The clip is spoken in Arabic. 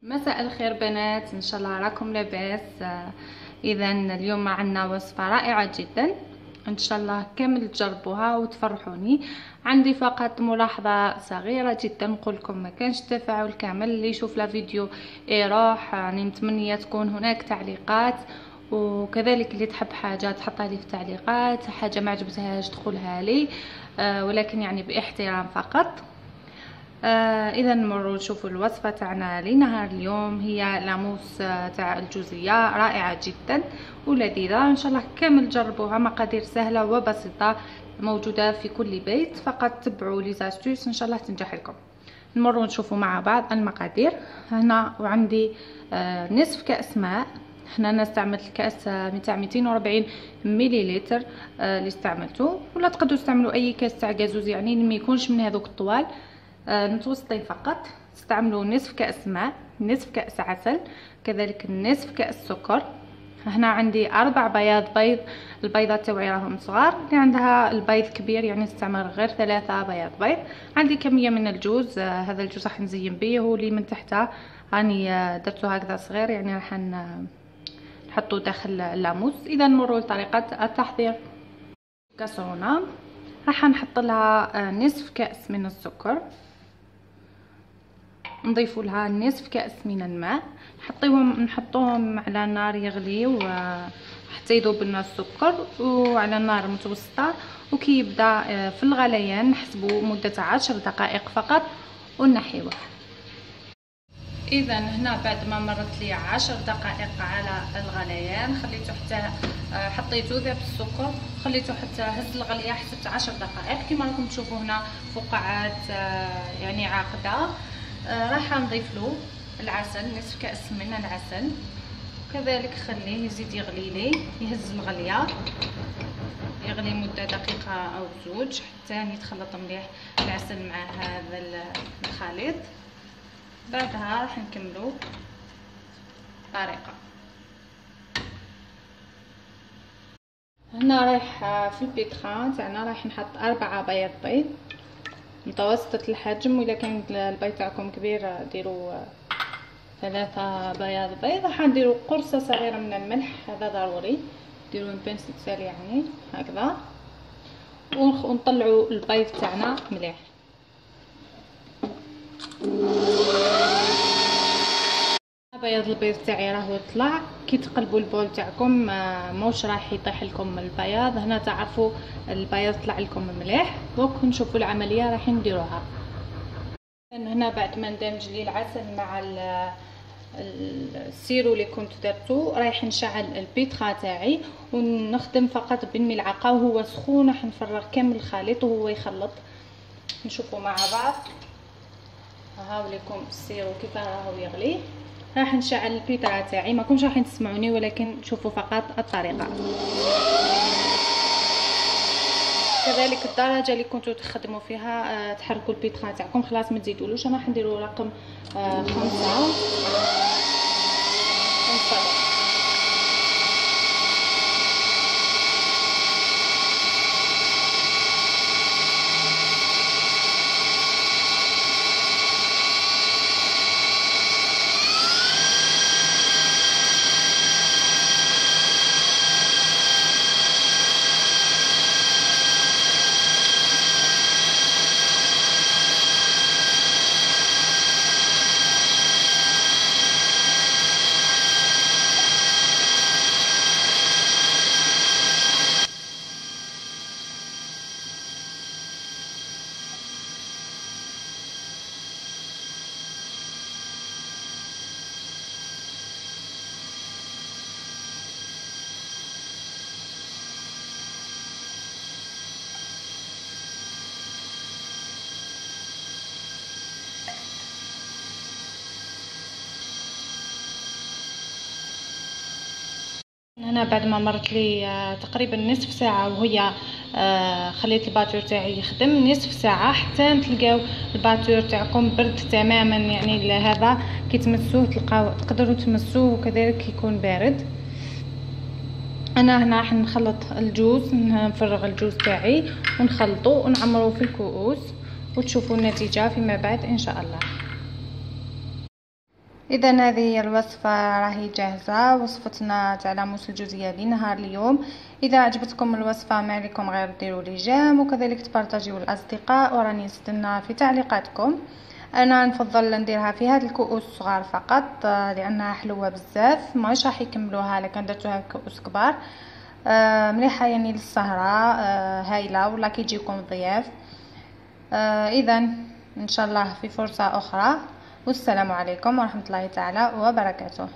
مساء الخير بنات، ان شاء الله راكم لاباس. اذا اليوم عندنا وصفه رائعه جدا، ان شاء الله كامل تجربوها وتفرحوني. عندي فقط ملاحظه صغيره جدا نقول لكم، ما كانش تفاعل كامل. اللي يشوف لا فيديو يروح، يعني متمنيه تكون هناك تعليقات، وكذلك اللي تحب حاجه تحطها لي في التعليقات، حاجه ما عجبتهاش تقولها لي، ولكن يعني باحترام فقط. اذا نمروا نشوفوا الوصفه تاعنا لنهار اليوم. هي لاموس تاع الجوزيه رائعه جدا ولذيذه، ان شاء الله كامل جربوها. مقادير سهله وبسيطه موجوده في كل بيت، فقط تبعوا لي زاستوس ان شاء الله تنجح لكم. نمروا نشوفوا مع بعض المقادير. هنا وعندي نصف كاس ماء. هنا انا استعملت الكاس تاع 240 مليلتر اللي استعملته، ولا تقدروا تستعملوا اي كاس تاع غازوز، يعني ما يكونش من هذوك الطوال، متوسطين فقط. تستعملوا نصف كأس ماء، نصف كأس عسل، كذلك نصف كأس سكر. هنا عندي 4 بياض بيض، البيضات تاوعي راهم صغار، اللي عندها البيض كبير يعني نستعمل غير 3 بياض بيض. عندي كمية من الجوز، هذا الجوز راح نزين به، هو اللي من تحته راني درته هكذا صغير، يعني راح نحطه داخل اللاموس. اذا نمروا لطريقة التحضير. كاسرونه راح نحط لها نصف كأس من السكر، نضيف لها نصف كأس من الماء، نحطوهم على نار يغلي حتى يذوب لنا السكر، وعلى نار متوسطه. وكي يبدا في الغليان نحسبوا مده 10 دقائق فقط ونحيوه. اذا هنا بعد ما مرت لي 10 دقائق على الغليان، خليته حتى حطيته ذاب السكر، خليته حتى هز الغليه، حسبت 10 دقائق كما راكم تشوفوا هنا فقاعات يعني عاقده. راح نضيف له العسل، نصف كأس من العسل، كذلك خليه يزيد يغلي لي، يهز الغليه، يغلي مده دقيقه او زوج حتى يتخلط مليح العسل مع هذا الخليط. بعدها راح نكملوا طريقه. هنا رايح في البيتخان تاعنا راح نحط 4 بياض بيض متوسطة الحجم، وإذا كان البيض تاعكم كبير ديروا 3 بياض بيض. راح نديروا قرصة صغيرة من الملح، هذا ضروري، ديروا بنسة سال يعني هكذا، ونطلعوا البيض تاعنا مليح. بياض البيض تاعي راهو طلع. كي تقلبوا البول تاعكم موش راح يطيح لكم البياض، هنا تعرفوا البياض طلع لكم مليح. دوك نشوفوا العمليه راح نديروها. هنا بعد ما ندمج لي العسل مع السيرو اللي كنت درتو، رايح نشعل البيتخا تاعي ونخدم فقط بالملعقه، وهو سخون راح نفرغ كامل الخليط وهو يخلط. نشوفوا مع بعض. هاو لكم السيرو كيف راهو يغلي. راح نشعل البيترا تاعي، ما كنتش راح تسمعوني ولكن شوفوا فقط الطريقه. كذلك الدرجه اللي كنتوا تخدموا فيها تحركوا البيترا تاعكم، خلاص ما تزيدولوش. انا راح نديروا رقم 5. هنا بعد ما مرت لي تقريبا نصف ساعه وهي خليت الباتور تاعي يخدم نصف ساعه حتى تلقاو الباتور تاعكم برد تماما، يعني هذا كي تمسوه تقدروا تمسوه وكذلك يكون بارد. انا هنا راح نخلط الجوز، نفرغ الجوز تاعي ونخلطه ونعمره في الكؤوس، وتشوفوا النتيجه فيما بعد ان شاء الله. اذا هذه هي الوصفه راهي جاهزه، وصفتنا تاع لاموس الجوزيه لنهار اليوم. اذا عجبتكم الوصفه ما عليكم غير ديروا لي جيم، وكذلك تبارطاجيو الاصدقاء، وراني نستنى في تعليقاتكم. انا نفضل نديرها في هذا الكؤوس الصغار فقط لانها حلوه بزاف، ماهيش راح يكملوها لكن درتوها في كؤوس كبار. مليحه يعني للسهره، هايله ولا كي يجيكم ضياف. اذا ان شاء الله في فرصه اخرى، والسلام عليكم ورحمه الله تعالى وبركاته.